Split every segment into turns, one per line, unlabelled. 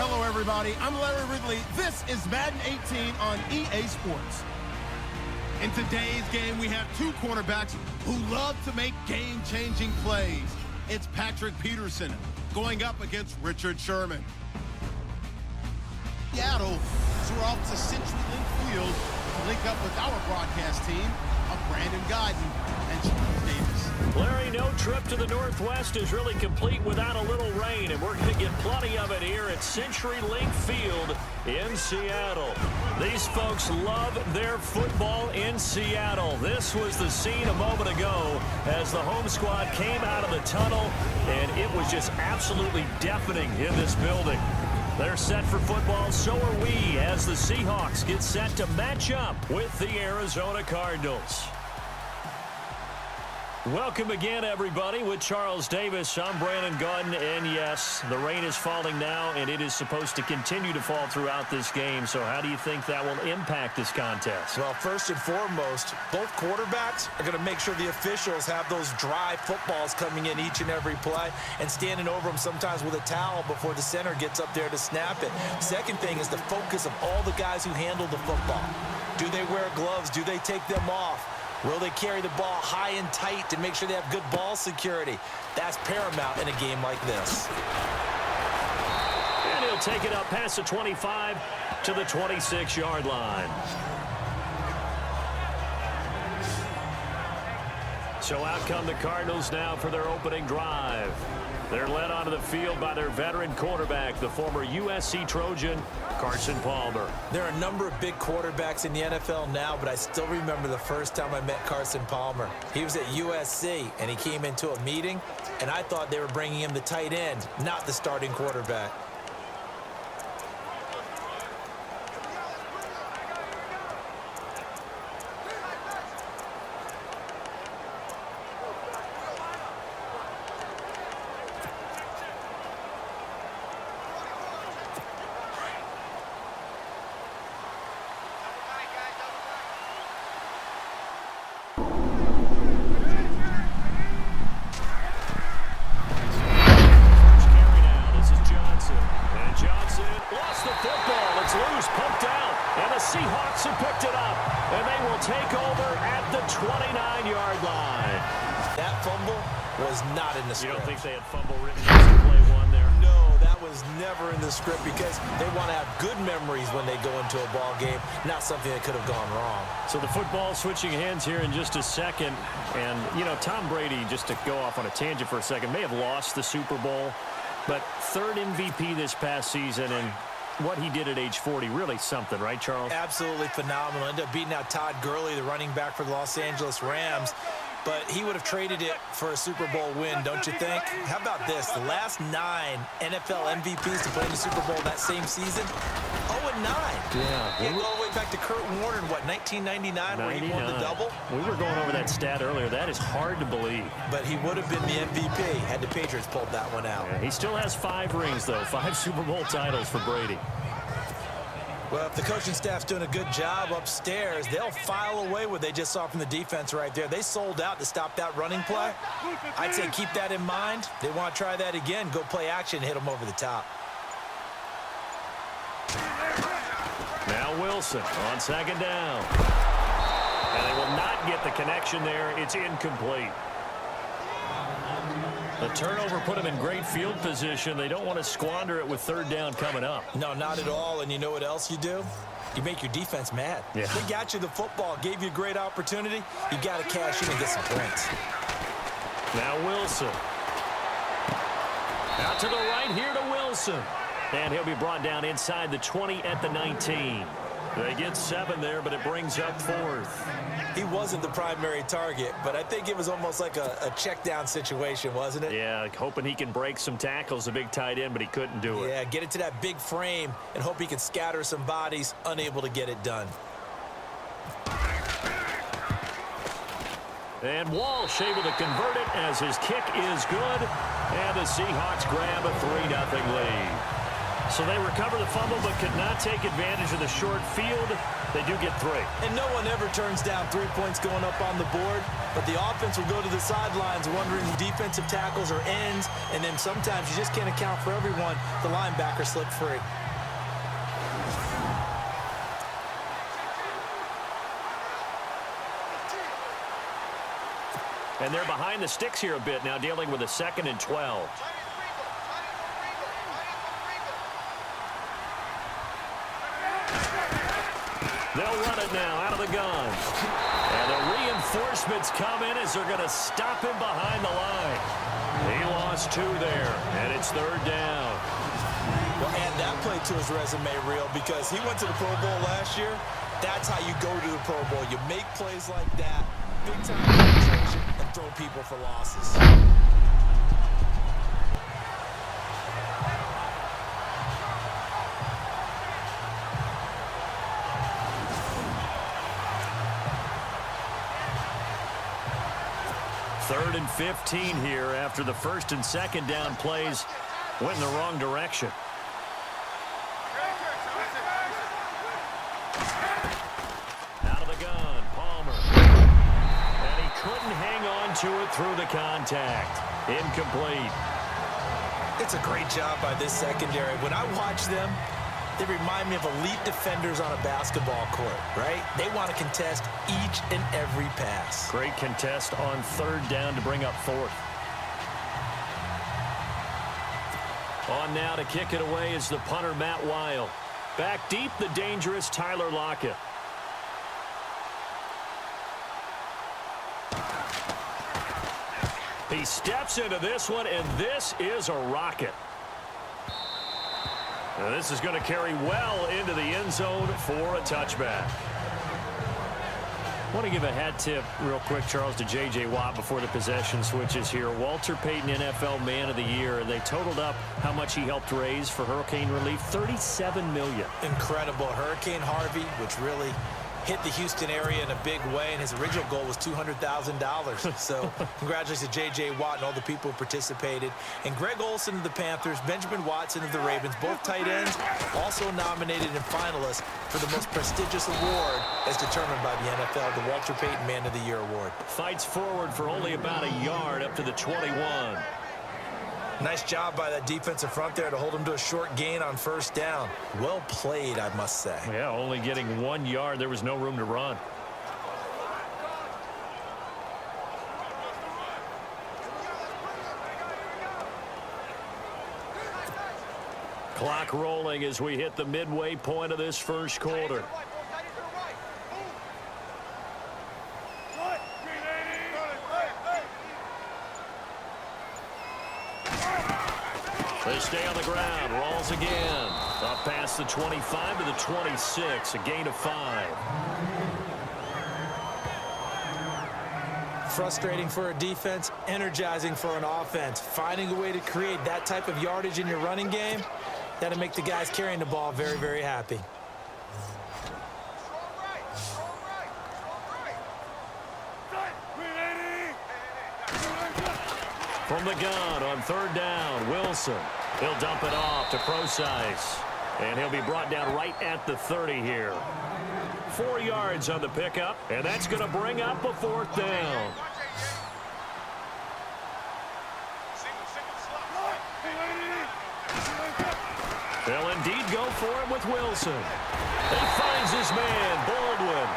Hello, everybody. I'm Larry Ridley. This is Madden 18 on EA Sports. In today's game, we have two quarterbacks who love to make game-changing plays. It's Patrick Peterson going up against Richard Sherman. Seattle, so we're off to CenturyLink Field to link up with our broadcast team of Brandon Guyton and Charles Davis.
Larry, no trip to the Northwest is really complete without a little rain, and we're going to get plenty of it here at CenturyLink Field in Seattle. These folks love their football in Seattle. This was the scene a moment ago as the home squad came out of the tunnel, and it was just absolutely deafening in this building. They're set for football, so are we, as the Seahawks get set to match up with the Arizona Cardinals. Welcome again, everybody, with Charles Davis. I'm Brandon Guyton, and yes, the rain is falling now, and it is supposed to continue to fall throughout this game. So how do you think that will impact this contest?
Well, first and foremost, both quarterbacks are going to make sure the officials have those dry footballs coming in each and every play and standing over them sometimes with a towel before the center gets up there to snap it. Second thing is the focus of all the guys who handle the football. Do they wear gloves? Do they take them off? Will they carry the ball high and tight to make sure they have good ball security? That's paramount in a game like this.
And he'll take it up past the 25 to the 26-yard line. So out come the Cardinals now for their opening drive. They're led onto the field by their veteran quarterback, the former USC Trojan, Carson Palmer.
There are a number of big quarterbacks in the NFL now, but I still remember the first time I met Carson Palmer. He was at USC, and he came into a meeting, and I thought they were bringing him the tight end, not the starting quarterback.
Seahawks have picked it up, and they will take over at the 29-yard line.
That fumble was not in the script.
You don't think they had fumble written into play one there?
No, that was never in the script because they want to have good memories when they go into a ball game, not something that could have gone wrong.
So the football switching hands here in just a second. And, you know, Tom Brady, just to go off on a tangent for a second, may have lost the Super Bowl, but third MVP this past season, and what he did at age 40, really something, right, Charles?
Absolutely phenomenal. Ended up beating out Todd Gurley, the running back for the Los Angeles Rams. But he would have traded it for a Super Bowl win, don't you think? How about this? The last 9 NFL MVPs to play in the Super Bowl that same season, 0-9.
Yeah.
You go all the way back to Kurt Warner in, what, 1999, where he won the double?
We were going over that stat earlier. That is hard to believe.
But he would have been the MVP had the Patriots pulled that one out.
Yeah, he still has 5 rings, though. 5 Super Bowl titles for Brady.
Well, if the coaching staff's doing a good job upstairs, they'll file away what they just saw from the defense right there. They sold out to stop that running play. I'd say keep that in mind. They want to try that again. Go play action, hit them over the top.
Now Wilson on second down. And they will not get the connection there. It's incomplete. The turnover put them in great field position. They don't want to squander it with third down coming up.
No, not at all. And you know what else you do? You make your defense mad.
Yeah.
They got you the football, gave you a great opportunity. You got to cash in and get some points.
Now Wilson. Out to the right here to Wilson. And he'll be brought down inside the 20 at the 19. They get 7 there, but it brings up 4th.
He wasn't the primary target, but I think it was almost like a check down situation, wasn't it?
Yeah, hoping he can break some tackles, a big tight end, but he couldn't do it.
Yeah, get it to that big frame and hope he can scatter some bodies, unable to get it done.
And Walsh able to convert it as his kick is good, and the Seahawks grab a 3-0 lead. So they recover the fumble but could not take advantage of the short field. They do get 3.
And no one ever turns down 3 points going up on the board, but the offense will go to the sidelines wondering who defensive tackles or ends, and then sometimes you just can't account for everyone. The linebacker slipped free.
And they're behind the sticks here a bit now, dealing with a 2nd and 12. They'll run it now out of the gun. And the reinforcements come in as they're going to stop him behind the line. He lost 2 there, and it's 3rd down.
Well, add that play to his resume, Real, because he went to the Pro Bowl last year. That's how you go to the Pro Bowl. You make plays like that, big-time penetration, and throw people for losses.
Third and 15 here after the 1st and 2nd down plays went in the wrong direction. Out of the gun, Palmer. And he couldn't hang on to it through the contact. Incomplete.
It's a great job by this secondary. When I watch them, they remind me of elite defenders on a basketball court, right? They want to contest each and every pass.
Great contest on 3rd down to bring up 4th. On now to kick it away is the punter, Matt Weil. Back deep, the dangerous Tyler Lockett. He steps into this one, and this is a rocket. Now this is going to carry well into the end zone for a touchback. I want to give a hat tip real quick, Charles, to J.J. Watt before the possession switches here. Walter Payton, NFL Man of the Year. They totaled up how much he helped raise for hurricane relief, $37 million.
Incredible. Hurricane Harvey, which really hit the Houston area in a big way, and his original goal was $200,000. So congratulations to J.J. Watt and all the people who participated. And Greg Olsen of the Panthers, Benjamin Watson of the Ravens, both tight ends, also nominated and finalists for the most prestigious award as determined by the NFL, the Walter Payton Man of the Year Award.
Fights forward for only about a yard up to the 21.
Nice job by that defensive front there to hold him to a short gain on 1st down. Well played, I must say.
Yeah, only getting 1 yard. There was no room to run. Clock rolling as we hit the midway point of this 1st quarter. They stay on the ground. Rolls again. Up past the 25 to the 26. A gain of 5.
Frustrating for a defense, energizing for an offense. Finding a way to create that type of yardage in your running game, that'll make the guys carrying the ball very, very happy.
From the gun on 3rd down, Wilson. He'll dump it off to Procise. And he'll be brought down right at the 30 here. 4 yards on the pickup, and that's going to bring up a 4th down. They'll indeed go for it with Wilson. He finds his man, Baldwin.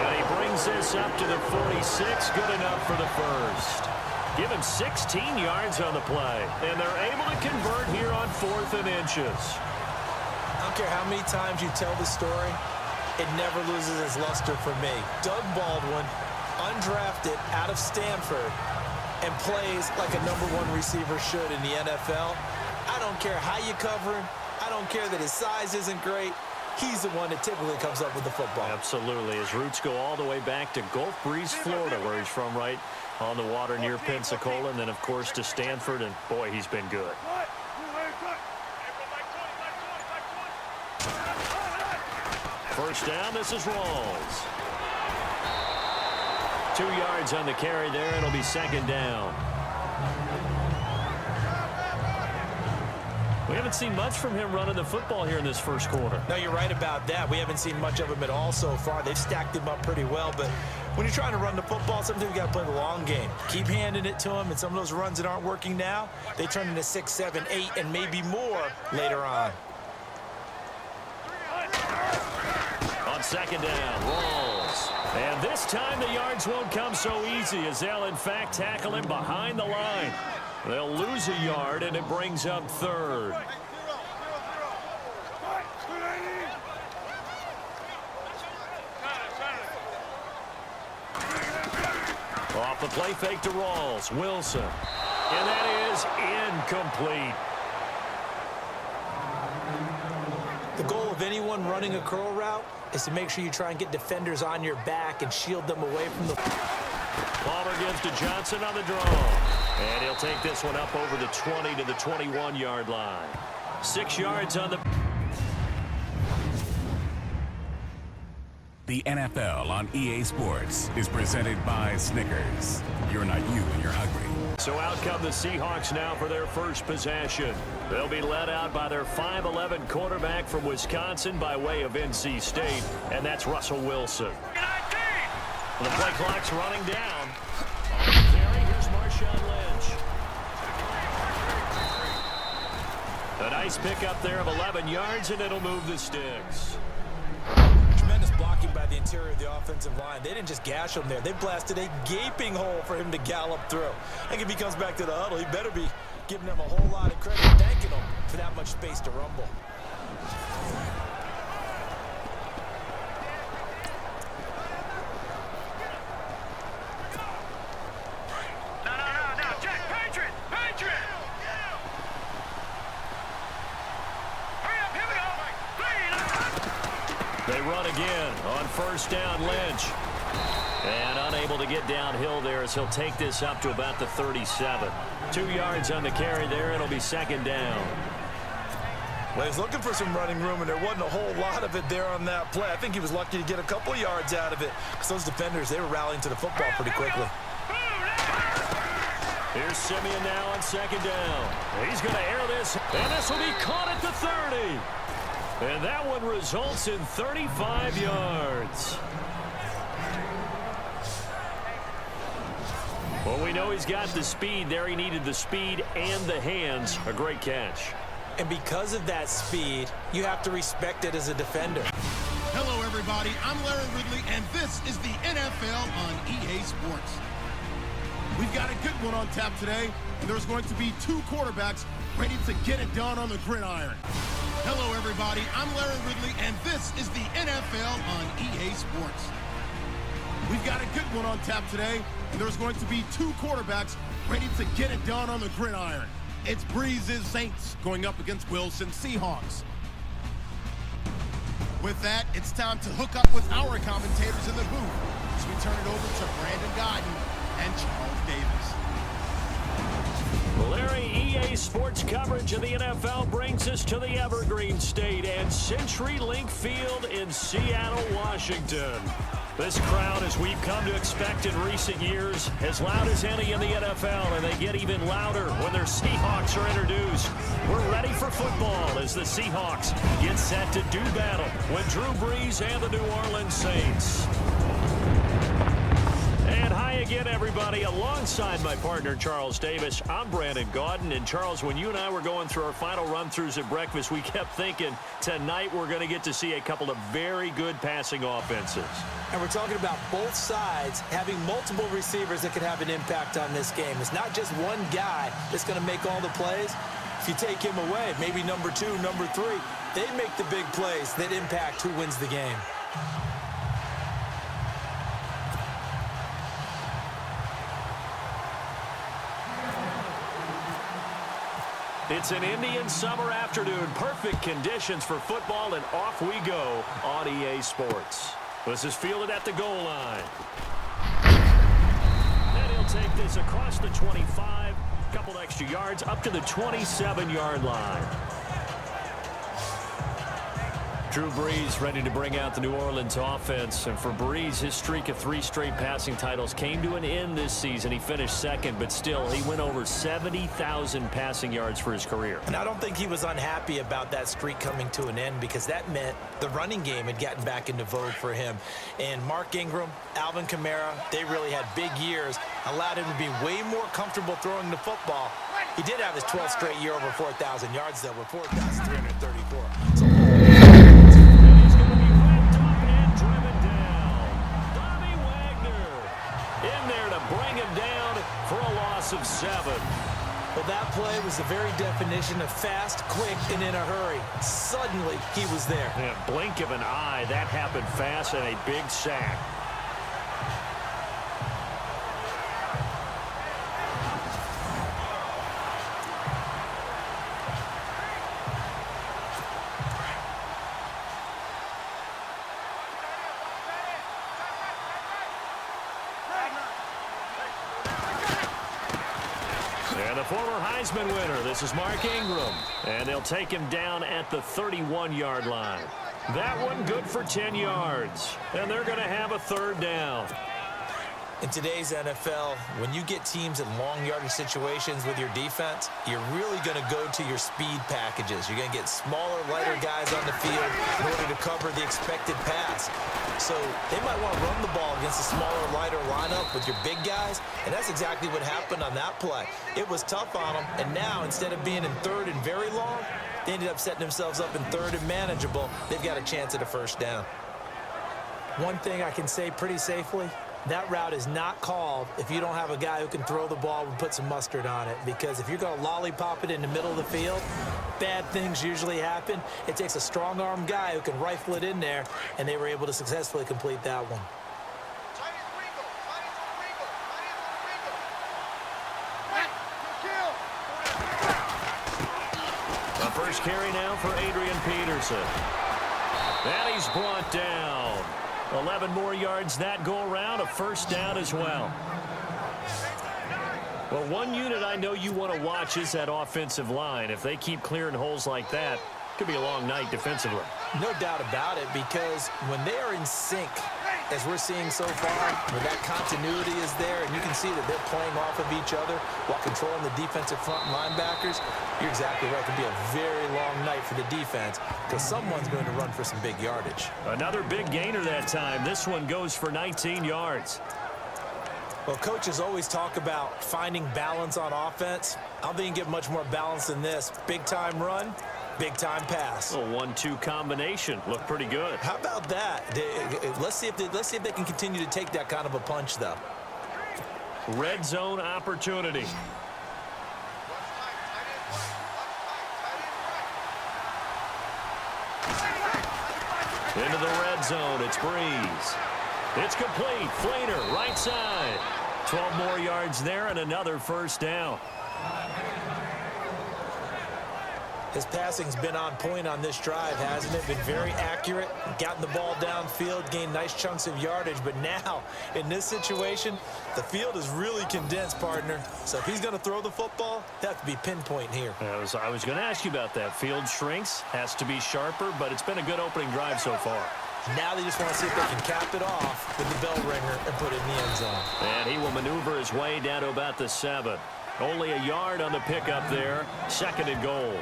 And he brings this up to the 46, good enough for the 1st. Give him 16 yards on the play, and they're able to convert here on 4th and inches.
I don't care how many times you tell the story, it never loses its luster for me. Doug Baldwin, undrafted out of Stanford, and plays like a #1 receiver should in the NFL. I don't care how you cover him. I don't care that his size isn't great. He's the one that typically comes up with the football.
Absolutely. His roots go all the way back to Gulf Breeze, Florida, where he's from, right on the water near Pensacola, and then, of course, to Stanford, and, boy, he's been good. First down, this is Rawls. 2 yards on the carry there. It'll be 2nd down. We haven't seen much from him running the football here in this first quarter.
No, you're right about that. We haven't seen much of him at all so far. They've stacked him up pretty well, but when you're trying to run the football, sometimes you got to play the long game. Keep handing it to him, and some of those runs that aren't working now, they turn into 6, 7, 8, and maybe more later on.
On second down, Rolls. And this time the yards won't come so easy as they'll, in fact, tackle him behind the line. They'll lose a yard, and it brings up third. Off the play fake to Rawls. Wilson. And that is incomplete.
The goal of anyone running a curl route is to make sure you try and get defenders on your back and shield them away from the...
Palmer gives to Johnson on the draw. And he'll take this one up over the 20 to the 21-yard line. 6 yards on the...
The NFL on EA Sports is presented by Snickers. You're not you when you're hungry.
So out come the Seahawks now for their first possession. They'll be led out by their 5'11" quarterback from Wisconsin by way of NC State, and that's Russell Wilson. The play clock's running down. On the carry, here's Marshawn Lynch. A nice pickup there of 11 yards, and it'll move the sticks.
Tremendous blocking by the interior of the offensive line. They didn't just gash him there. They blasted a gaping hole for him to gallop through. I think if he comes back to the huddle, he better be giving them a whole lot of credit, thanking them for that much space to rumble.
They run again on first down, Lynch. And unable to get downhill there as he'll take this up to about the 37. 2 yards on the carry there. It'll be second down.
Well, he's looking for some running room, and there wasn't a whole lot of it there on that play. I think he was lucky to get a couple of yards out of it because those defenders, they were rallying to the football pretty quickly.
Here's Simeon now on second down. He's going to air this, and this will be caught at the 30. And that one results in 35 yards. Well, we know he's got the speed there. He needed the speed and the hands. A great catch.
And because of that speed, you have to respect it as a defender.
Hello, everybody. I'm Larry Ridley, and this is the NFL on EA Sports. We've got a good one on tap today, and there's going to be 2 quarterbacks ready to get it done on the gridiron. Hello, everybody. I'm Larry Ridley, and this is the NFL on EA Sports. We've got a good one on tap today, and there's going to be 2 quarterbacks ready to get it done on the gridiron. It's Breeze's Saints going up against Wilson's Seahawks. With that, it's time to hook up with our commentators in the booth as we turn it over to Brandon Godden and Charles Davis.
Larry, EA Sports coverage of the NFL brings us to the Evergreen State and CenturyLink Field in Seattle, Washington. This crowd, as we've come to expect in recent years, as loud as any in the NFL, and they get even louder when their Seahawks are introduced. We're ready for football as the Seahawks get set to do battle with Drew Brees and the New Orleans Saints. And hi again, everybody. Alongside my partner, Charles Davis, I'm Brandon Gaudin. And, Charles, when you and I were going through our final run-throughs at breakfast, we kept thinking tonight we're going to get to see a couple of very good passing offenses.
And we're talking about both sides having multiple receivers that could have an impact on this game. It's not just one guy that's going to make all the plays. If you take him away, maybe number 2, number 3, they make the big plays that impact who wins the game.
It's an Indian summer afternoon. Perfect conditions for football, and off we go on EA Sports. This is fielded at the goal line. And he'll take this across the 25, a couple extra yards, up to the 27-yard line. Drew Brees ready to bring out the New Orleans offense. And for Brees, his streak of 3 straight passing titles came to an end this season. He finished second, but still, he went over 70,000 passing yards for his career.
And I don't think he was unhappy about that streak coming to an end, because that meant the running game had gotten back into vogue for him. And Mark Ingram, Alvin Kamara, they really had big years, allowed him to be way more comfortable throwing the football. He did have his 12th straight year over 4,000 yards, though, with 4,334. So
bring him down for a loss of 7.
Well, that play was the very definition of fast, quick, and in a hurry. Suddenly, he was there.
In a blink of an eye, that happened fast, and a big sack. And the former Heisman winner, this is Mark Ingram. And they'll take him down at the 31-yard line. That one good for 10 yards. And they're going to have a 3rd down.
In today's NFL, when you get teams in long yardage situations with your defense, you're really going to go to your speed packages. You're going to get smaller, lighter guys on the field in order to cover the expected pass. So they might want to run the ball against a smaller, lighter lineup with your big guys, and that's exactly what happened on that play. It was tough on them, and now instead of being in 3rd and very long, they ended up setting themselves up in 3rd and manageable. They've got a chance at a 1st down. One thing I can say pretty safely, that route is not called if you don't have a guy who can throw the ball and put some mustard on it. Because if you're going to lollipop it in the middle of the field, bad things usually happen. It takes a strong-arm guy who can rifle it in there, and they were able to successfully complete that one.
The first carry now for Adrian Peterson. And he's brought down. 11 more yards that go around, a 1st down as well. Well, one unit I know you want to watch is that offensive line. If they keep clearing holes like that, it could be a long night defensively.
No doubt about it, because when they are in sync, as we're seeing so far, when that continuity is there, and you can see that they're playing off of each other while controlling the defensive front linebackers, you're exactly right. It could be a very long night for the defense, because someone's going to run for some big yardage.
Another big gainer that time. This one goes for 19 yards.
Well, coaches always talk about finding balance on offense. I don't think you can get much more balance than this. Big-time run, big-time pass.
A 1-2 combination. Looked pretty good.
How about that? Let's see if they can continue to take that kind of a punch, though.
Red zone opportunity. Into the red zone, it's Brees. It's complete. Flainer, right side. 12 more yards there and another 1st down.
His passing's been on point on this drive, hasn't it? Been very accurate, gotten the ball downfield, gained nice chunks of yardage. But now, in this situation, the field is really condensed, partner. So if he's going to throw the football, that have to be pinpoint here.
I was going to ask you about that. Field shrinks, has to be sharper, but it's been a good opening drive so far.
Now they just want to see if they can cap it off with the bell ringer and put it in the end zone.
And he will maneuver his way down to about the 7. Only a yard on the pickup there. 2nd and goal.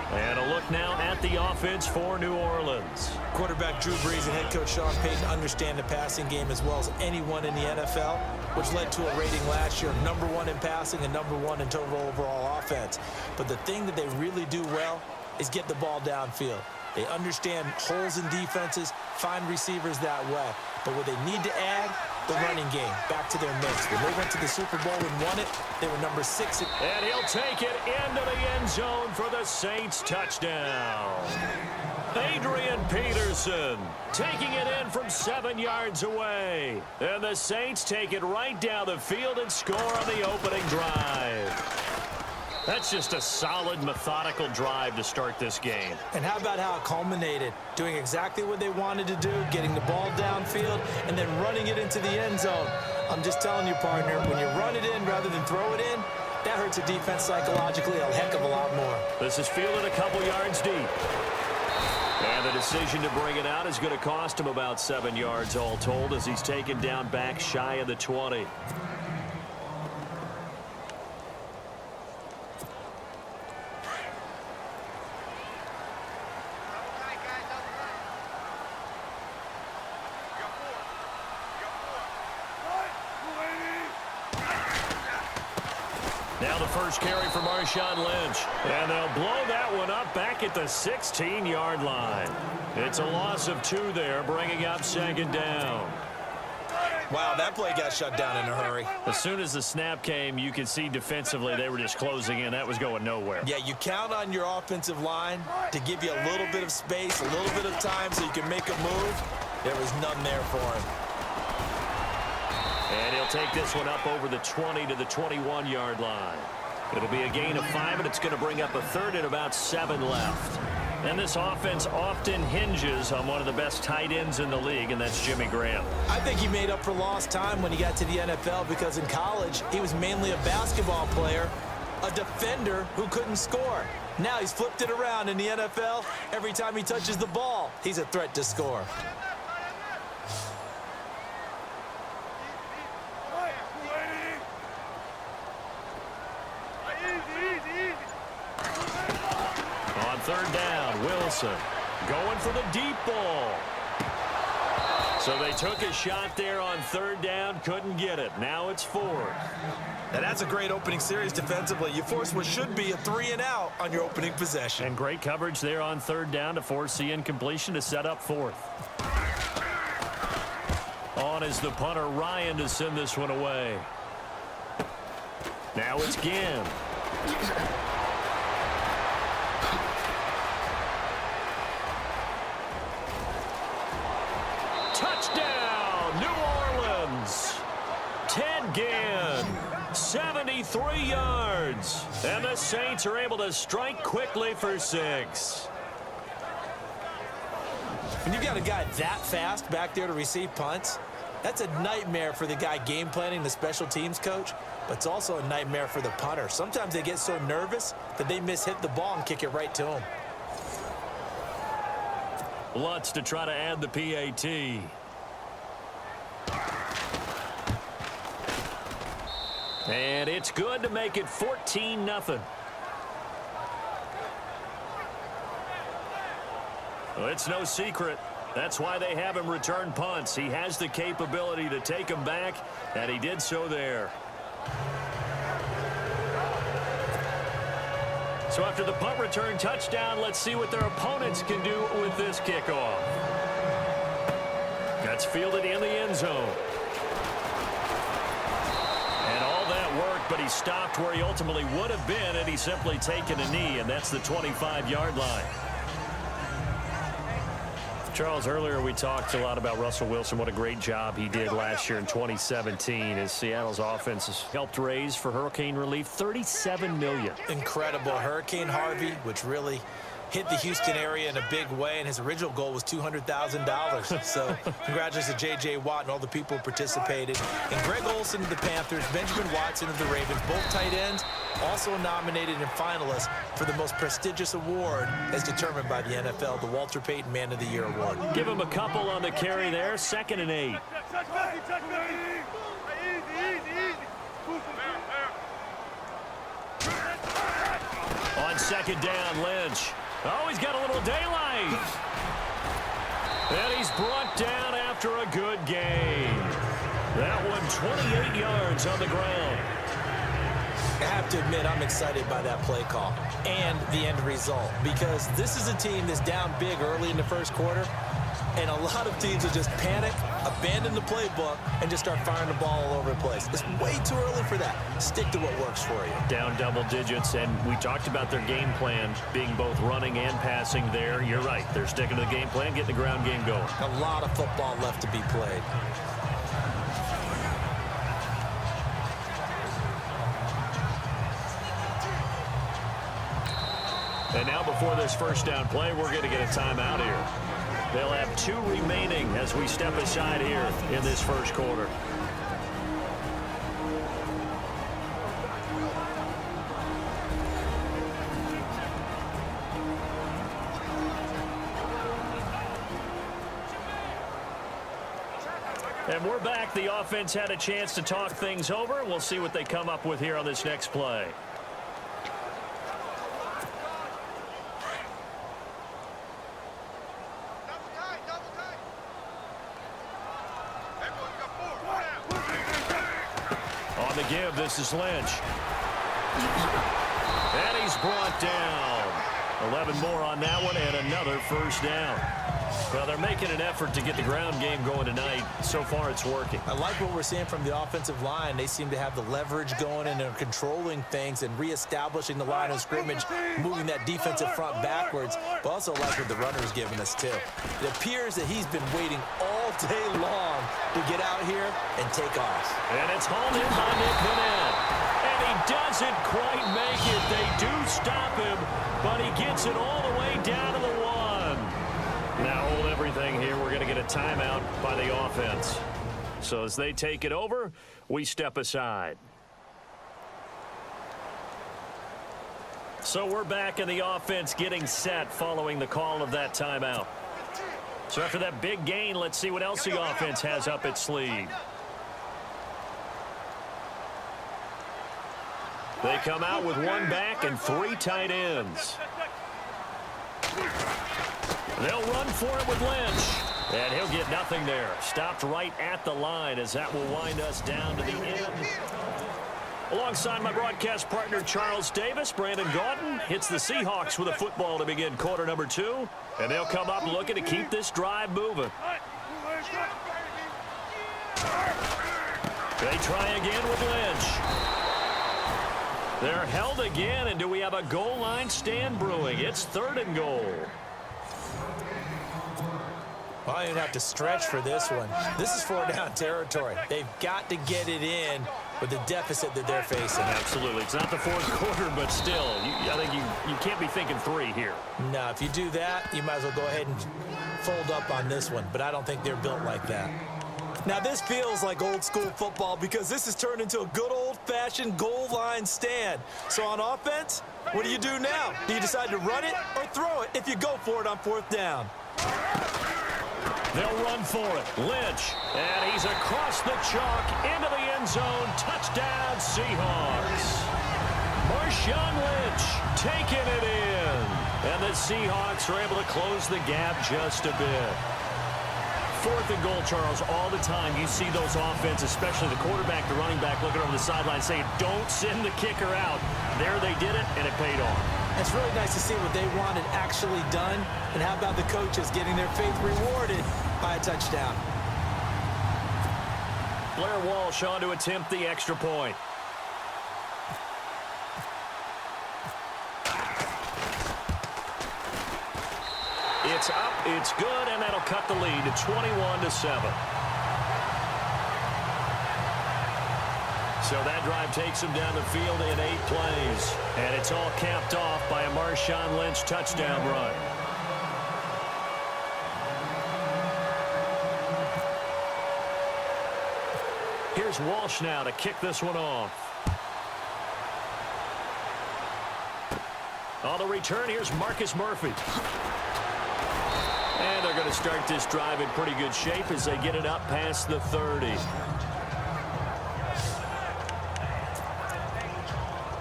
And a look now at the offense for New Orleans.
Quarterback Drew Brees and head coach Sean Payton understand the passing game as well as anyone in the NFL, which led to a rating last year of #1 in passing and #1 in total overall offense. But the thing that they really do well is get the ball downfield. They understand holes in defenses, find receivers that way. But what they need to add, the running game, back to their mix. When they went to the Super Bowl and won it, they were number 6.
And he'll take it into the end zone for the Saints touchdown. Adrian Peterson taking it in from 7 yards away. And the Saints take it right down the field and score on the opening drive. That's just a solid, methodical drive to start this game.
And how about how it culminated? Doing exactly what they wanted to do, getting the ball downfield, and then running it into the end zone. I'm just telling you, partner, when you run it in rather than throw it in, that hurts a defense psychologically a heck of a lot more.
This is fielded a couple yards deep. And the decision to bring it out is going to cost him about 7 yards all told as he's taken down back shy of the 20. Now the first carry for Marshawn Lynch. And they'll blow that one up back at the 16-yard line. It's a loss of 2 there, bringing up second down.
Wow, that play got shut down in a hurry.
As soon as the snap came, you could see defensively they were just closing in. That was going nowhere.
Yeah, you count on your offensive line to give you a little bit of space, a little bit of time so you can make a move. There was none there for him.
And he'll take this one up over the 20 to the 21-yard line. It'll be a gain of 5, and it's going to bring up a third and about 7 left. And this offense often hinges on one of the best tight ends in the league, and that's Jimmy Graham.
I think he made up for lost time when he got to the NFL because in college, he was mainly a basketball player, a defender who couldn't score. Now he's flipped it around in the NFL. Every time he touches the ball, he's a threat to score.
On third down, Wilson going for the deep ball. So they took a shot there on third down, couldn't get it. Now it's 4th.
And that's a great opening series defensively. You force what should be a 3-and-out on your opening possession.
And great coverage there on third down to force the incompletion to set up 4th. On is the punter, Ryan, to send this one away. Now it's Ginn. Touchdown, New Orleans. Ted Ginn, 73 yards. And the Saints are able to strike quickly for 6.
When you got a guy that fast back there to receive punts, that's a nightmare for the guy game planning, the special teams coach, but it's also a nightmare for the punter. Sometimes they get so nervous that they hit the ball and kick it right to him.
Lutz to try to add the PAT. And it's good to make it 14-0. Well, it's no secret. That's why they have him return punts. He has the capability to take them back, and he did so there. So after the punt return touchdown, let's see what their opponents can do with this kickoff. That's fielded in the end zone. And all that worked, but he stopped where he ultimately would have been had he simply taken a knee, and that's the 25-yard line. Charles, earlier we talked a lot about Russell Wilson, what a great job he did last year in 2017 as Seattle's offense has helped raise for hurricane relief $37 million.
Incredible. Hurricane Harvey, which really hit the Houston area in a big way, and his original goal was $200,000. So congratulations to J.J. Watt and all the people who participated. And Greg Olsen of the Panthers, Benjamin Watson of the Ravens, both tight ends, also nominated and finalists for the most prestigious award as determined by the NFL, the Walter Payton Man of the Year Award.
Give him a couple on the carry there, 2nd and 8. On second down, Lynch. Oh, he's got a little daylight. And he's brought down after a good gain. That one 28 yards on the ground.
I have to admit, I'm excited by that play call and the end result because this is a team that's down big early in the first quarter, and a lot of teams will just panic, abandon the playbook, and just start firing the ball all over the place. It's way too early for that. Stick to what works for you.
Down double digits, and we talked about their game plan being both running and passing there. You're right. They're sticking to the game plan, getting the ground game going.
A lot of football left to be played.
And now before this first down play, we're going to get a timeout here. They'll have 2 remaining as we step aside here in this first quarter. And we're back. The offense had a chance to talk things over. We'll see what they come up with here on this next play. On the give, this is Lynch. And he's brought down. 11 more on that one and another first down. Well, they're making an effort to get the ground game going tonight. So far, it's working.
I like what we're seeing from the offensive line. They seem to have the leverage going and they're controlling things and reestablishing the line of scrimmage, moving that defensive front backwards. But also like what the runner's giving us, too. It appears that he's been waiting all day long to get out here and take off.
And it's hauled in by Nick Vanette. And he doesn't quite make it. They do stop him, but he gets it all the way down to the 1. Now hold everything here. We're going to get a timeout by the offense. So as they take it over, we step aside. So we're back in the offense getting set following the call of that timeout. So after that big gain, let's see what else the offense has up its sleeve. They come out with 1 back and 3 tight ends. They'll run for it with Lynch. And he'll get nothing there. Stopped right at the line as that will wind us down to the end. Alongside my broadcast partner, Charles Davis, Brandon Gaudin hits the Seahawks with a football to begin quarter number 2. And they'll come up looking to keep this drive moving. They try again with Lynch. They're held again, and do we have a goal line stand brewing? It's 3rd and goal.
Well, I don't even have to stretch for this one. This is 4-down territory. They've got to get it in with the deficit that they're facing.
Absolutely. It's not the 4th quarter, but still, I think you can't be thinking 3 here.
No, if you do that, you might as well go ahead and fold up on this one, but I don't think they're built like that. Now, this feels like old school football because this has turned into a good old-fashioned goal line stand. So on offense, what do you do now? Do you decide to run it or throw it if you go for it on 4th down?
They'll run for it. Lynch. And he's across the chalk into the end zone. Touchdown, Seahawks. Marshawn Lynch taking it in. And the Seahawks are able to close the gap just a bit. 4th and goal, Charles. All the time you see those offenses, especially the quarterback, the running back, looking over the sideline saying, don't send the kicker out. There they did it, and it paid off.
It's really nice to see what they wanted actually done. And how about the coaches getting their faith rewarded by a touchdown?
Blair Walsh on to attempt the extra point. It's up, it's good, and that'll cut the lead to 21-7. So that drive takes him down the field in 8 plays. And it's all capped off by a Marshawn Lynch touchdown run. Here's Walsh now to kick this one off. On the return, here's Marcus Murphy. And they're going to start this drive in pretty good shape as they get it up past the 30.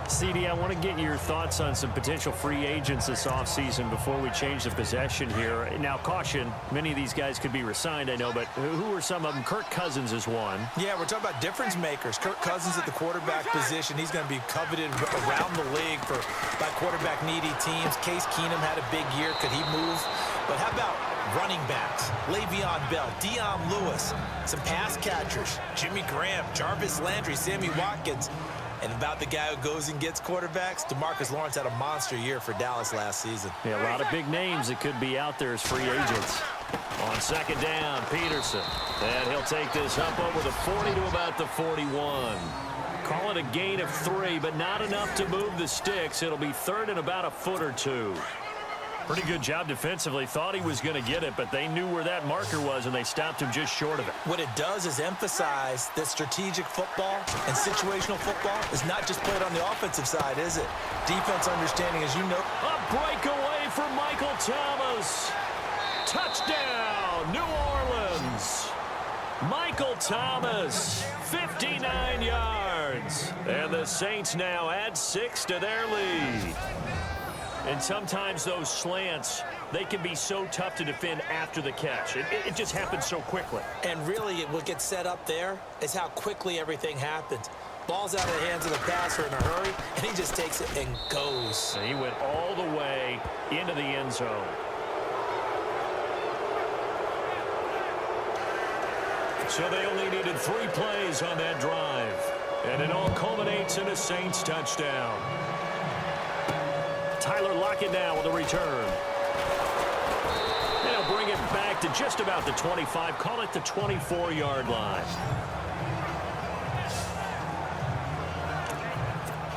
CD, I want to get your thoughts on some potential free agents this offseason before we change the possession here. Now, caution, many of these guys could be re-signed, I know, but who are some of them? Kirk Cousins is one.
Yeah, we're talking about difference makers. Kirk Cousins at the quarterback position. He's going to be coveted around the league by quarterback-needy teams. Case Keenum had a big year. Could he move? But how about running backs? Le'Veon Bell, Dion Lewis, some pass catchers, Jimmy Graham, Jarvis Landry, Sammy Watkins. And about the guy who goes and gets quarterbacks, DeMarcus Lawrence had a monster year for Dallas last season.
Yeah, a lot of big names that could be out there as free agents. On 2nd down, Peterson. And he'll take this up over the 40 to about the 41. Call it a gain of 3, but not enough to move the sticks. It'll be 3rd and about a foot or 2. Pretty good job defensively. Thought he was going to get it, but they knew where that marker was, and they stopped him just short of it.
What it does is emphasize that strategic football and situational football is not just played on the offensive side, is it? Defense understanding, as you know.
A breakaway for Michael Thomas. Touchdown, New Orleans. Michael Thomas, 59 yards. And the Saints now add 6 to their lead. And sometimes those slants, they can be so tough to defend after the catch. It just happens so quickly.
And really, what gets set up there is how quickly everything happens. Ball's out of the hands of the passer in a hurry, and he just takes it and goes.
And he went all the way into the end zone. So they only needed 3 plays on that drive. And it all culminates in a Saints touchdown. Tyler Lockett now with a return. They'll bring it back to just about the 25. Call it the 24-yard line.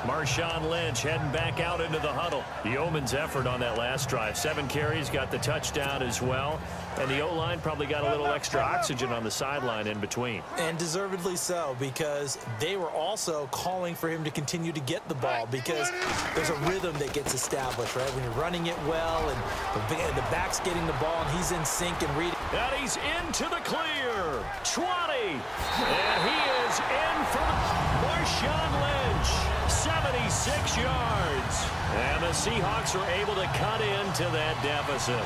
Marshawn Lynch heading back out into the huddle. Yeoman's effort on that last drive. 7 carries, got the touchdown as well. And the O-line probably got a little extra oxygen on the sideline in between.
And deservedly so, because they were also calling for him to continue to get the ball, because there's a rhythm that gets established, right? When you're running it well and the back's getting the ball and he's in sync and reading.
And he's into the clear. 20. And he is in for Marshawn Lynch. 76 yards. And the Seahawks are able to cut into that deficit.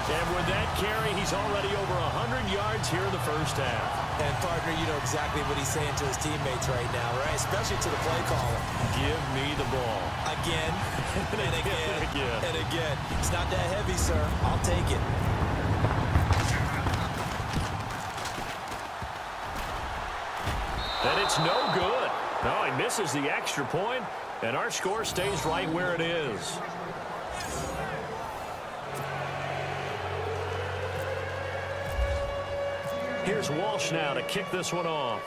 And with that carry, he's already over 100 yards here in the first half.
And, partner, you know exactly what he's saying to his teammates right now, right? Especially to the play caller.
Give me the ball.
Again, and again, and again. It's not that heavy, sir. I'll take it.
And it's no good. No, he misses the extra point, and our score stays right where it is. Here's Walsh now to kick this one off.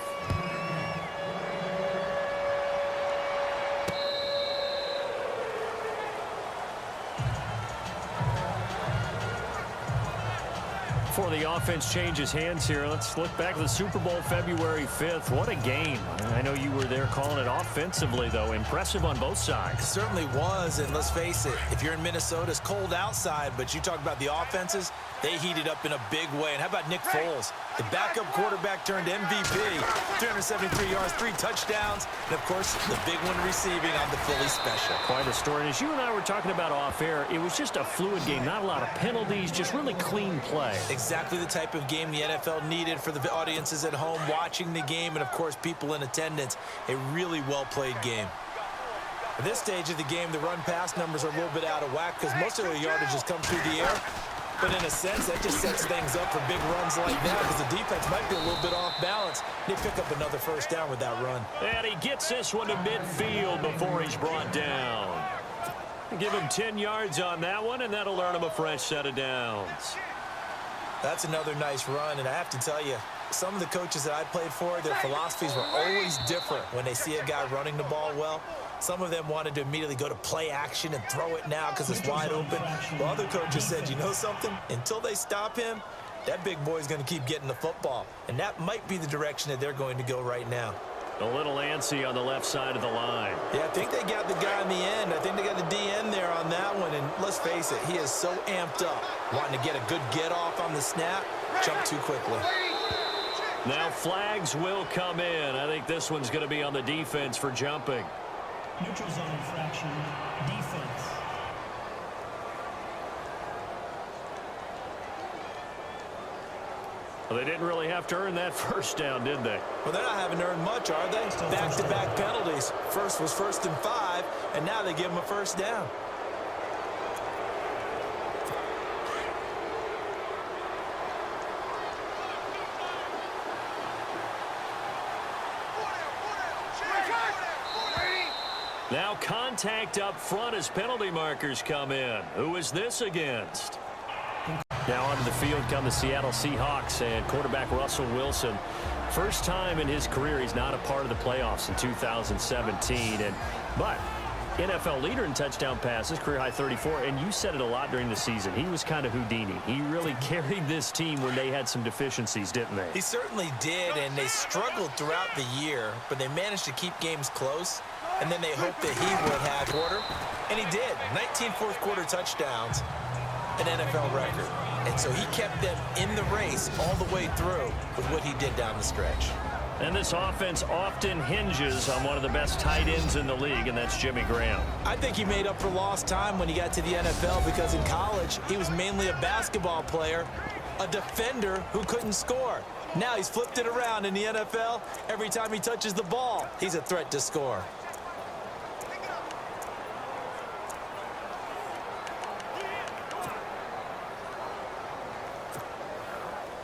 Before the offense changes hands here, let's look back at the Super Bowl February 5th. What a game. I know you were there calling it offensively, though. Impressive on both sides.
It certainly was, and let's face it, if you're in Minnesota, it's cold outside, but you talk about the offenses, they heated up in a big way. And how about Nick Foles? The backup quarterback turned MVP. 373 yards, 3 touchdowns, and, of course, the big one receiving on the Philly special.
Quite a story. And as you and I were talking about off air, it was just a fluid game. Not a lot of penalties, just really clean play.
Exactly the type of game the NFL needed for the audiences at home watching the game, and, of course, people in attendance. A really well-played game. At this stage of the game, the run-pass numbers are a little bit out of whack because most of the yardage has come through the air. But in a sense, that just sets things up for big runs like that because the defense might be a little bit off balance. They pick up another first down with that run.
And he gets this one to midfield before he's brought down. Give him 10 yards on that one, and that'll earn him a fresh set of downs.
That's another nice run, and I have to tell you, some of the coaches that I played for, their philosophies were always different when they see a guy running the ball well. Some of them wanted to immediately go to play action and throw it now because it's wide open. While other coaches said, you know something? Until they stop him, that big boy's going to keep getting the football. And that might be the direction that they're going to go right now.
A little antsy on the left side of the line.
Yeah, I think they got the guy in the end. I think they got the DN there on that one. And let's face it, he is so amped up, wanting to get a good get off on the snap, jump too quickly.
Now flags will come in. I think this one's going to be on the defense for jumping.
Neutral zone infraction, defense.
Well, they didn't really have to earn that first down, did they?
Well, they're not having to earn much, are they? Back-to-back penalties. First was 1st and 5, and now they give them a first down.
Now contact up front as penalty markers come in. Who is this against? Now onto the field come the Seattle Seahawks and quarterback Russell Wilson. First time in his career he's not a part of the playoffs in 2017. But NFL leader in touchdown passes, career high 34. And you said it a lot during the season. He was kind of Houdini. He really carried this team when they had some deficiencies, didn't they?
He certainly did, and they struggled throughout the year, but they managed to keep games close. And then they hoped that he would have quarter, and he did. 19 fourth-quarter touchdowns. an NFL record. And so he kept them in the race all the way through with what he did down the stretch.
And this offense often hinges on one of the best tight ends in the league, and that's Jimmy Graham.
I think he made up for lost time when he got to the NFL because in college, he was mainly a basketball player, a defender who couldn't score. Now he's flipped it around in the NFL. Every time he touches the ball, he's a threat to score.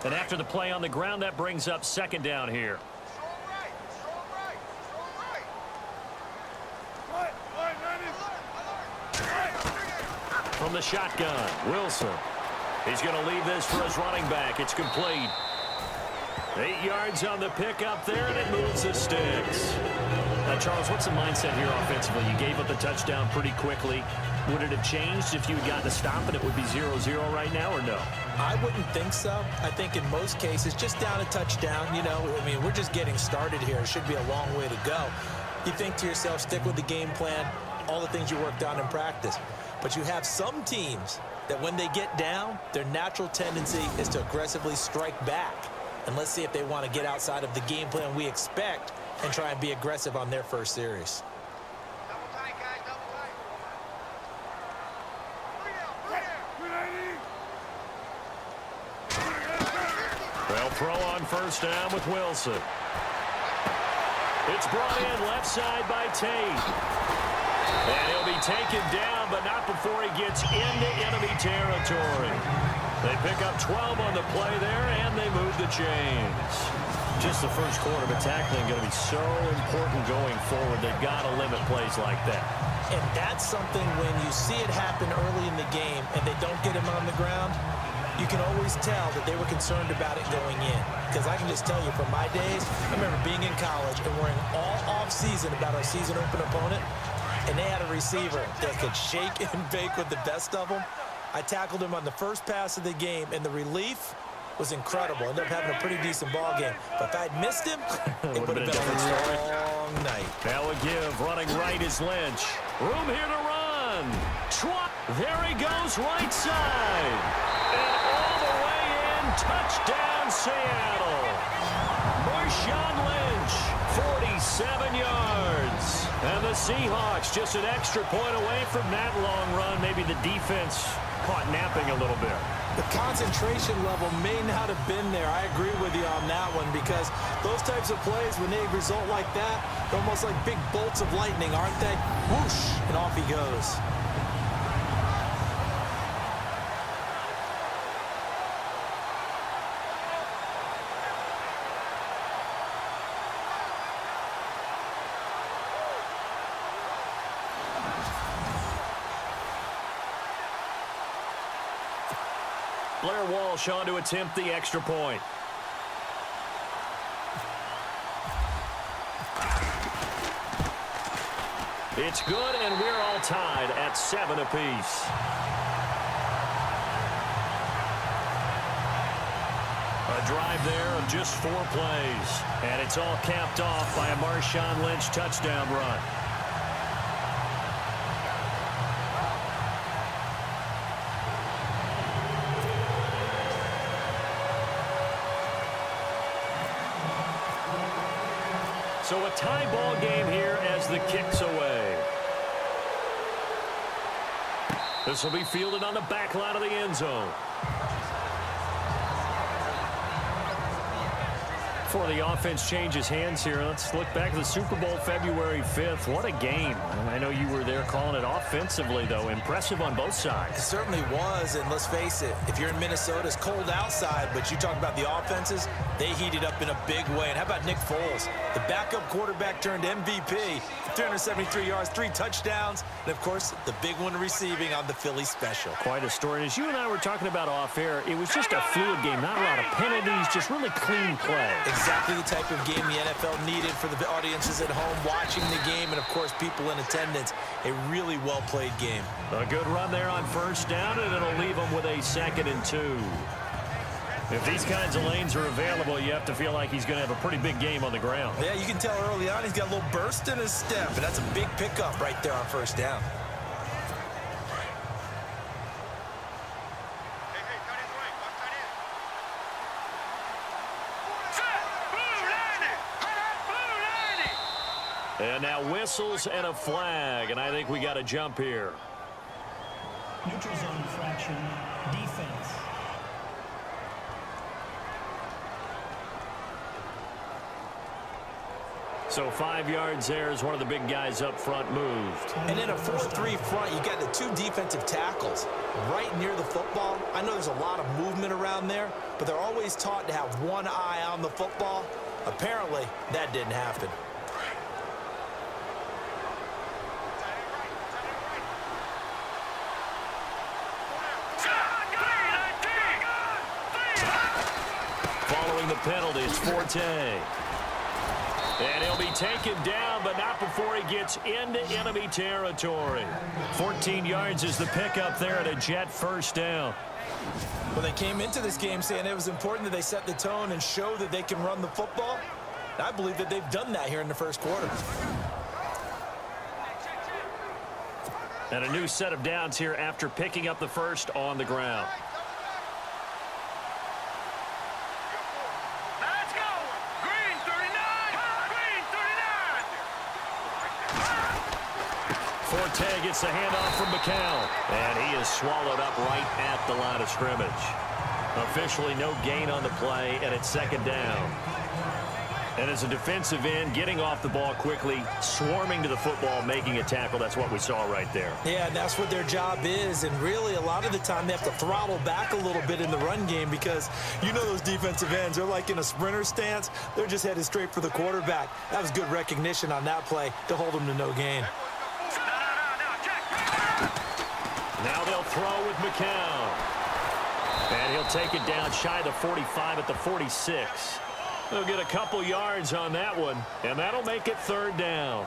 And after the play on the ground, that brings up second down here. From the shotgun, Wilson. He's going to leave this for his running back. It's complete. 8 yards on the pickup there, and it moves the sticks. Now, Charles, what's the mindset here offensively? You gave up the touchdown pretty quickly. Would it have changed if you had gotten a stop and it would be 0-0 right now, or no?
I wouldn't think so. I think in most cases, just down a touchdown, you know, I mean, we're just getting started here. It should be a long way to go. You think to yourself, stick with the game plan, all the things you worked on in practice. But you have some teams that when they get down, their natural tendency is to aggressively strike back. And let's see if they want to get outside of the game plan we expect and try and be aggressive on their first series.
They'll throw on first down with Wilson. It's brought in left side by Tate. And he'll be taken down, but not before he gets into enemy territory. They pick up 12 on the play there, and they move the chains. Just the first quarter, but tackling going to be so important going forward. They've got to limit plays like that.
And that's something when you see it happen early in the game and they don't get him on the ground, you can always tell that they were concerned about it going in. Because I can just tell you from my days, I remember being in college and worrying all off-season about our season open opponent, and they had a receiver that could shake and bake with the best of them. I tackled him on the first pass of the game, and the relief was incredible. Ended up having a pretty decent ball game. But if I'd missed him, it would have been a long night.
Now a give. Running right is Lynch. Room here to run. There he goes, right side. And all the way in. Touchdown, Seattle. Marshawn Lynch, 47 yards. And the Seahawks just an extra point away from that long run. Maybe the defense caught napping a little bit.
The concentration level may not have been there. I agree with you on that one because those types of plays, when they result like that, they're almost like big bolts of lightning, aren't they? Whoosh, and off he goes.
Blair Walsh on to attempt the extra point. It's good, and we're all tied at 7 apiece. A drive there of just 4 plays, and it's all capped off by a Marshawn Lynch touchdown run. So a tie ball game here as the kick's away. This will be fielded on the back line of the end zone. Before the offense changes hands here, let's look back at the Super Bowl February 5th. What a game. I know you were there calling it offensively, though. Impressive on both sides.
It certainly was, and let's face it, if you're in Minnesota, it's cold outside, but you talk about the offenses, they heated up in a big way. And how about Nick Foles? The backup quarterback turned MVP, 373 yards, 3 touchdowns, and, of course, the big one receiving on the Philly special.
Quite a story. And as you and I were talking about off air, it was just a fluid game. Not a lot of penalties, just really clean play.
Exactly the type of game the NFL needed for the audiences at home watching the game and, of course, people in attendance. A really well-played game.
A good run there on first down, and it'll leave them with a 2nd and 2. If these kinds of lanes are available, you have to feel like he's going to have a pretty big game on the ground.
Yeah, you can tell early on he's got a little burst in his step, and that's a big pickup right there on first down.
And now whistles and a flag, and I think we got a jump here.
Neutral zone infraction, defense.
So 5 yards there as one of the big guys up front moved.
And in a 4-3 front, you got the 2 defensive tackles right near the football. I know there's a lot of movement around there, but they're always taught to have one eye on the football. Apparently, that didn't happen.
Following the penalty, it's Forte. And he'll be taken down, but not before he gets into enemy territory. 14 yards is the pickup there at a Jet first down.
Well, they came into this game saying it was important that they set the tone and show that they can run the football. And I believe that they've done that here in the first quarter.
And a new set of downs here after picking up the first on the ground. Forte gets the handoff from McCown, and he is swallowed up right at the line of scrimmage. Officially no gain on the play, and it's second down. And as a defensive end, getting off the ball quickly, swarming to the football, making a tackle, that's what we saw right there.
Yeah, and that's what their job is, and really a lot of the time they have to throttle back a little bit in the run game because you know those defensive ends, they're like in a sprinter stance. They're just headed straight for the quarterback. That was good recognition on that play to hold them to no gain.
Now they'll throw with McCown. And he'll take it down shy of the 45 at the 46. They'll get a couple yards on that one, and that'll make it third down.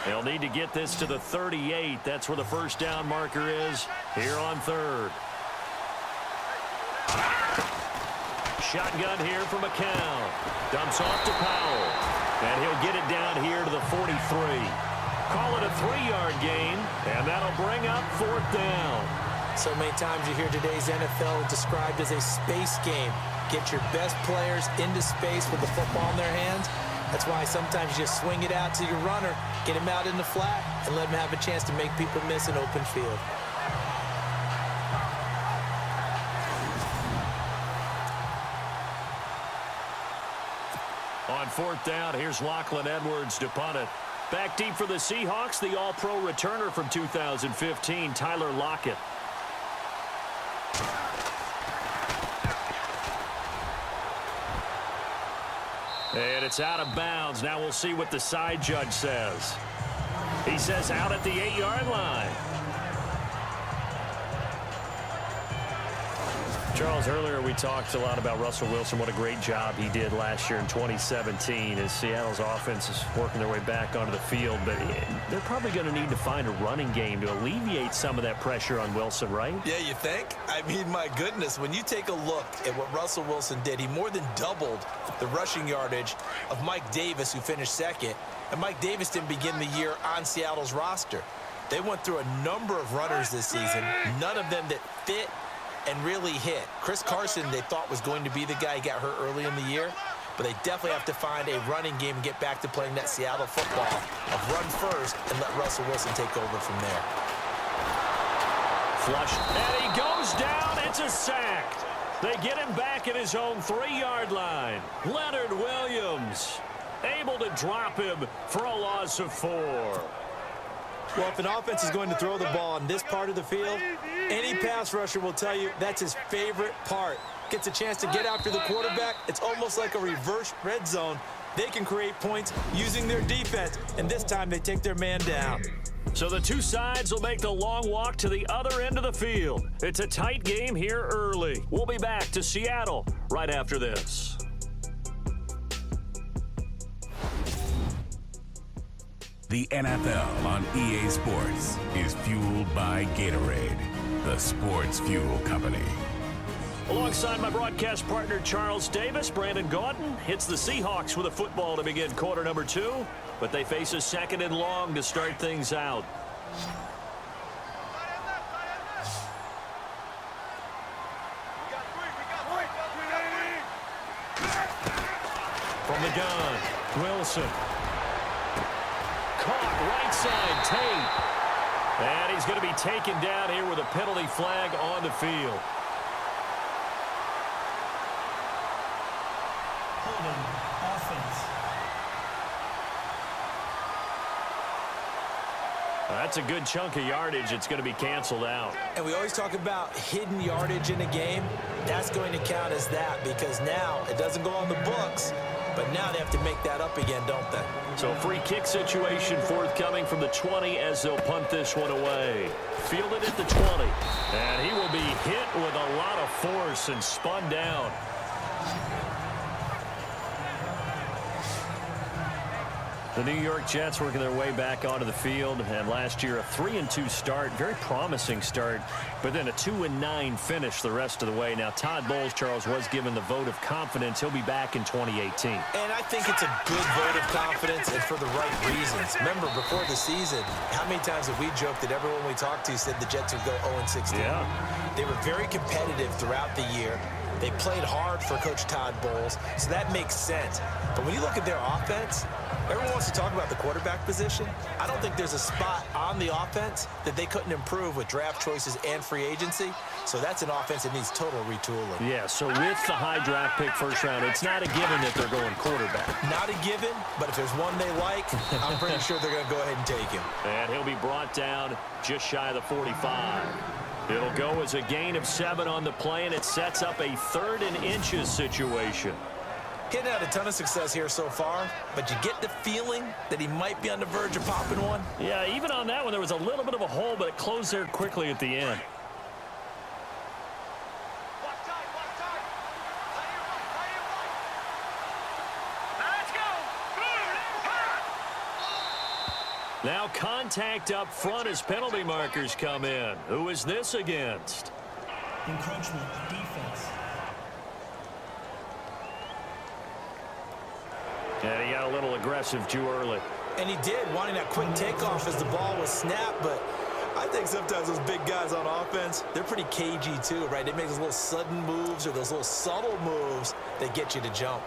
They'll need to get this to the 38. That's where the first down marker is here on third. Shotgun here for McCown. Dumps off to Powell. And he'll get it down here to the 43. Call it a 3-yard gain, and that'll bring up fourth down.
So many times you hear today's NFL described as a space game. Get your best players into space with the football in their hands. That's why sometimes you just swing it out to your runner, get him out in the flat, and let him have a chance to make people miss an open field.
On fourth down, here's Lachlan Edwards to punt it. Back deep for the Seahawks, the all-pro returner from 2015, Tyler Lockett. And it's out of bounds. Now we'll see what the side judge says. He says out at the 8-yard line. Charles, earlier we talked a lot about Russell Wilson, what a great job he did last year in 2017 as Seattle's offense is working their way back onto the field. But they're probably going to need to find a running game to alleviate some of that pressure on Wilson, right?
Yeah, you think? I mean, my goodness, when you take a look at what Russell Wilson did, he more than doubled the rushing yardage of Mike Davis, who finished second. And Mike Davis didn't begin the year on Seattle's roster. They went through a number of runners this season, none of them that fit and really hit. Chris Carson, they thought was going to be the guy who got hurt early in the year, but they definitely have to find a running game and get back to playing that Seattle football of run first and let Russell Wilson take over from there.
Flush, and he goes down. It's a sack. They get him back at his own 3-yard line. Leonard Williams able to drop him for a loss of 4.
Well, if an offense is going to throw the ball on this part of the field, any pass rusher will tell you that's his favorite part. Gets a chance to get after the quarterback. It's almost like a reverse red zone. They can create points using their defense, and this time they take their man down.
So the two sides will make the long walk to the other end of the field. It's a tight game here early. We'll be back to Seattle right after this.
The NFL on EA Sports is fueled by Gatorade, the sports fuel company.
Alongside my broadcast partner Charles Davis, Brandon Gaudin hits the Seahawks with a football to begin quarter number 2, but they face a second and long to start things out. the gun. Wilson. Caught right side, Tate. And he's going to be taken down here with a penalty flag on the field.
Holding offense.
That's a good chunk of yardage. It's going to be canceled out.
And we always talk about hidden yardage in a game. That's going to count as that because now it doesn't go on the books, but now they have to make that up again, don't they?
So free kick situation forthcoming from the 20 as they'll punt this one away. Fielded at the 20. And he will be hit with a lot of force and spun down. The New York Jets working their way back onto the field, and last year a 3-2 start, very promising start, but then a 2-9 finish the rest of the way. Now Todd Bowles, Charles, was given the vote of confidence. He'll be back in 2018.
And I think it's a good vote of confidence and for the right reasons. Remember, before the season, how many times have we joked that everyone we talked to said the Jets would go 0-16?
Yeah.
They were very competitive throughout the year. They played hard for Coach Todd Bowles, so that makes sense. But when you look at their offense, everyone wants to talk about the quarterback position. I don't think there's a spot on the offense that they couldn't improve with draft choices and free agency. So that's an offense that needs total retooling.
Yeah, so with the high draft pick first round, it's not a given that they're going quarterback.
Not a given, but if there's one they like, I'm pretty sure they're going to go ahead and take him.
And he'll be brought down just shy of the 45. It'll go as a gain of 7 on the play, and it sets up a 3rd and inches situation.
He hadn't had a ton of success here so far, but you get the feeling that he might be on the verge of popping one.
Yeah, even on that one, there was a little bit of a hole, but it closed there quickly at the end. Now contact up front as penalty markers come in. Who is this against?
Encroachment defense.
And he got a little aggressive too early.
And he did, wanting that quick takeoff as the ball was snapped, but I think sometimes those big guys on offense, they're pretty cagey too, right? They make those little sudden moves or those little subtle moves that get you to jump.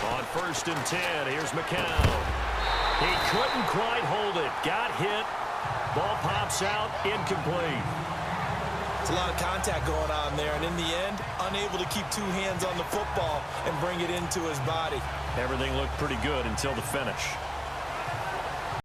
On 1st and 10, here's McCown. He couldn't quite hold it. Got hit. Ball pops out. Incomplete.
It's a lot of contact going on there, and in the end, unable to keep 2 hands on the football and bring it into his body.
Everything looked pretty good until the finish.